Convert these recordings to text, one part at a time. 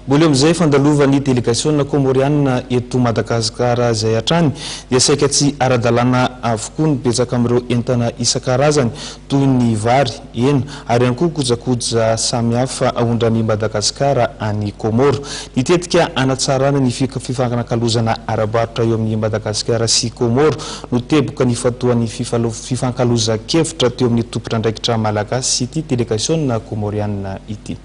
Mbola amin'izay fandalovan'ny délégation komoriana eto Madagasikara izay hatrany dia saika tsy ara-dalàna avokoa ny betsaka amin'ireo entana isan-karazany toy ny vary, hena ary ihany koa kojakoja samihafa ahondrany Madagasikara any Komoro. Nitetika hanatsarana ny fifankakalozana ara-barotra eo amin'ny Madagasikara sy Komoro no teboka ny fatoan'ny fifankalozan-kevitra teo amin'ny tompon'andraikitra malagasy sy ity délégation komoriana ity.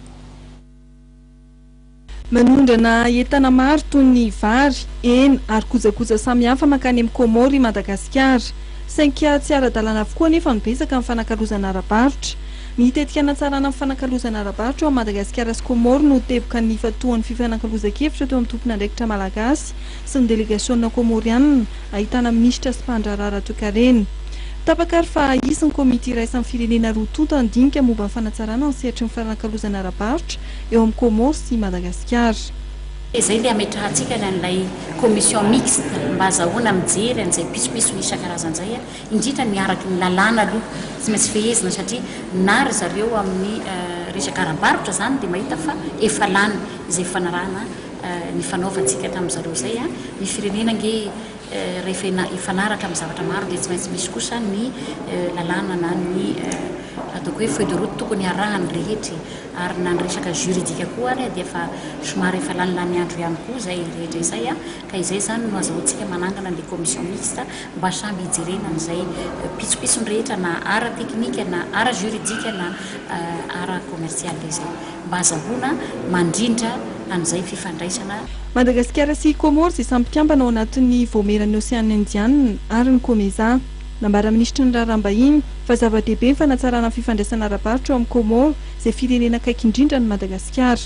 Manondrana entana maro toy ny vary, hena ary kojakoja samihafa makany amin'ny Komoro i Madagasikara. Sainka tsy ara-dalàna avokoa nefa ny betsaka amin'ny fanakalozana ara-barotra. Nitetika hanatsarana amin'ny fanakalozana ara-barotra ao Madagasikara sy Komoro no teboka ny fatoan'ny fifankalozan-kevitra teo amin'ny tompon'andraikitra malagasy sy ny délégation komoriana ahitana minisitra sy mpandrarara toe-karena. Tapakary fa isan'ny komite iraisan'ny firenena roa tonta andinika momba ny fanatsarana ny sehatry ny fanakalozana ara-barotra eo amin'ny Komoro sy Madagasikara. Izay ilay ametrahantsika n'ilay commission mixte mba azahoana mijery an'izay pisopiso isan-karazany izay indrindra miaraka ny lalàna aloha tsy maintsy fehezina satria na ry zareo amin'ny resaka ara-barotra zany dia mahita fa efa lany izay fanarahana ny fanaovantsika tamin'izareo izay ny firenena nge rehefa ifanaraka amin'ny zavatra maro dia tsy maintsy misy kosa ny lalàna na ny ataoko hoe feuille de route tokony arahany rehetra ary na ny resaka juridika koa ary dia efa somary efa lanilany andro ihany koa izay rehetra izay ka izay zany no azahoantsika manangana ny commission mixte mba samby hijerena an'izay pitsopisony rehetra na ara teknika na ara juridika na ara commercial izay mba azahoana mandrindra an'izay fifandraisana. Madagasikara sy Komoro sy samy mpiambana ao anatin'ny voameran'ny Oseana Indiana ary ny Komeza. Nambara ministra ny raharaham-bahiny fa zava-dehibe ny fanatsarana ny fifandraisana ara-barotra ao amin'ny Komoro izay firenena akaiky indrindra ny Madagasikara.